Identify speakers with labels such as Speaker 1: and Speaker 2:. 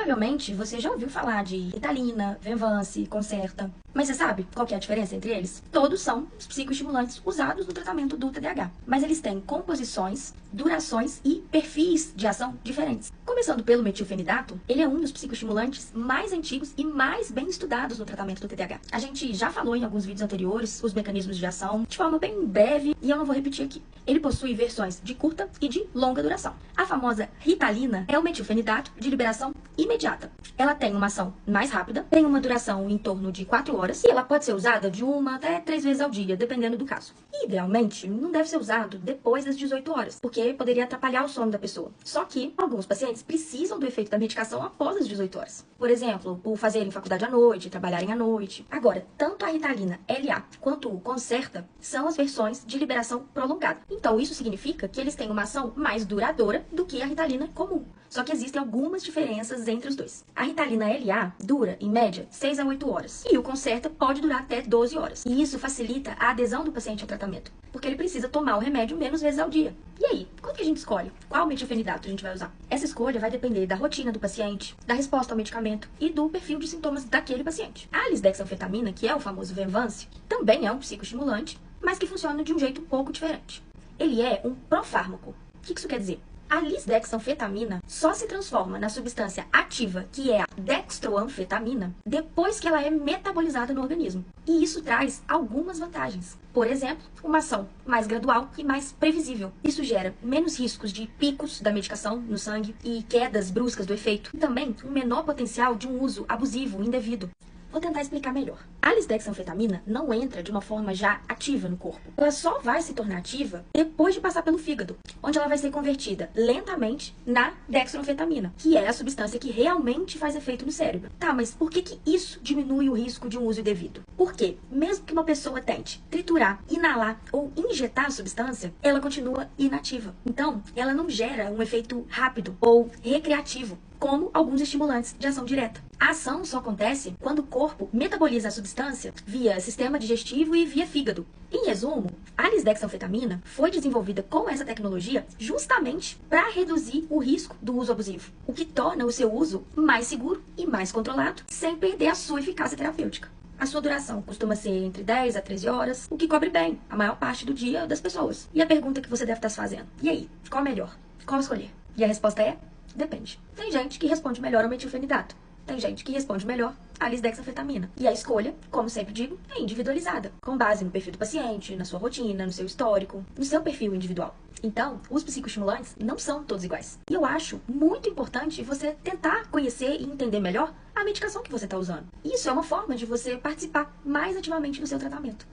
Speaker 1: Provavelmente você já ouviu falar de Ritalina, Venvance, Concerta. Mas você sabe qual que é a diferença entre eles? Todos são os psicoestimulantes usados no tratamento do TDAH. Mas eles têm composições, durações e perfis de ação diferentes. Começando pelo metilfenidato, ele é um dos psicoestimulantes mais antigos e mais bem estudados no tratamento do TDAH. A gente já falou em alguns vídeos anteriores os mecanismos de ação de forma bem breve e eu não vou repetir aqui. Ele possui versões de curta e de longa duração. A famosa Ritalina é o metilfenidato de liberação imediata. Ela tem uma ação mais rápida, tem uma duração em torno de 4 horas e ela pode ser usada de 1 até 3 vezes ao dia, dependendo do caso. Idealmente, não deve ser usado depois das 18 horas, porque poderia atrapalhar o sono da pessoa. Só que alguns pacientes precisam do efeito da medicação após as 18 horas. Por exemplo, por fazerem faculdade à noite, trabalharem à noite. Agora, tanto a Ritalina LA quanto o Concerta são as versões de liberação prolongada. Então, isso significa que eles têm uma ação mais duradoura do que a Ritalina comum. Só que existem algumas diferenças entre os dois. A Ritalina LA dura, em média, 6 a 8 horas. E o Concerta pode durar até 12 horas. E isso facilita a adesão do paciente ao tratamento, porque ele precisa tomar o remédio menos vezes ao dia. E aí, quando que a gente escolhe qual metilfenidato a gente vai usar? Essa escolha vai depender da rotina do paciente, da resposta ao medicamento e do perfil de sintomas daquele paciente. A lisdexanfetamina, que é o famoso Venvance, também é um psicoestimulante, mas que funciona de um jeito um pouco diferente. Ele é um profármaco. O que isso quer dizer? A lisdexanfetamina só se transforma na substância ativa, que é a dextroanfetamina, depois que ela é metabolizada no organismo. E isso traz algumas vantagens. Por exemplo, uma ação mais gradual e mais previsível. Isso gera menos riscos de picos da medicação no sangue e quedas bruscas do efeito. E também um menor potencial de um uso abusivo, indevido. Vou tentar explicar melhor. A lisdexanfetamina não entra de uma forma já ativa no corpo. Ela só vai se tornar ativa depois de passar pelo fígado, onde ela vai ser convertida lentamente na dextroanfetamina, que é a substância que realmente faz efeito no cérebro. Tá, mas por que isso diminui o risco de um uso indevido? Porque, mesmo que uma pessoa tente triturar, inalar ou injetar a substância, ela continua inativa. Então, ela não gera um efeito rápido ou recreativo, como alguns estimulantes de ação direta. A ação só acontece quando o corpo metaboliza a substância via sistema digestivo e via fígado. Em resumo, a lisdexanfetamina foi desenvolvida com essa tecnologia justamente para reduzir o risco do uso abusivo, o que torna o seu uso mais seguro e mais controlado, sem perder a sua eficácia terapêutica. A sua duração costuma ser entre 10 a 13 horas, o que cobre bem a maior parte do dia das pessoas. E a pergunta que você deve estar se fazendo: e aí, qual melhor? Qual escolher? E a resposta é: depende. Tem gente que responde melhor ao metilfenidato. Tem gente que responde melhor à lisdexanfetamina. E a escolha, como sempre digo, é individualizada, com base no perfil do paciente, na sua rotina, no seu histórico, no seu perfil individual. Então, os psicoestimulantes não são todos iguais. E eu acho muito importante você tentar conhecer e entender melhor a medicação que você está usando. Isso é uma forma de você participar mais ativamente do seu tratamento.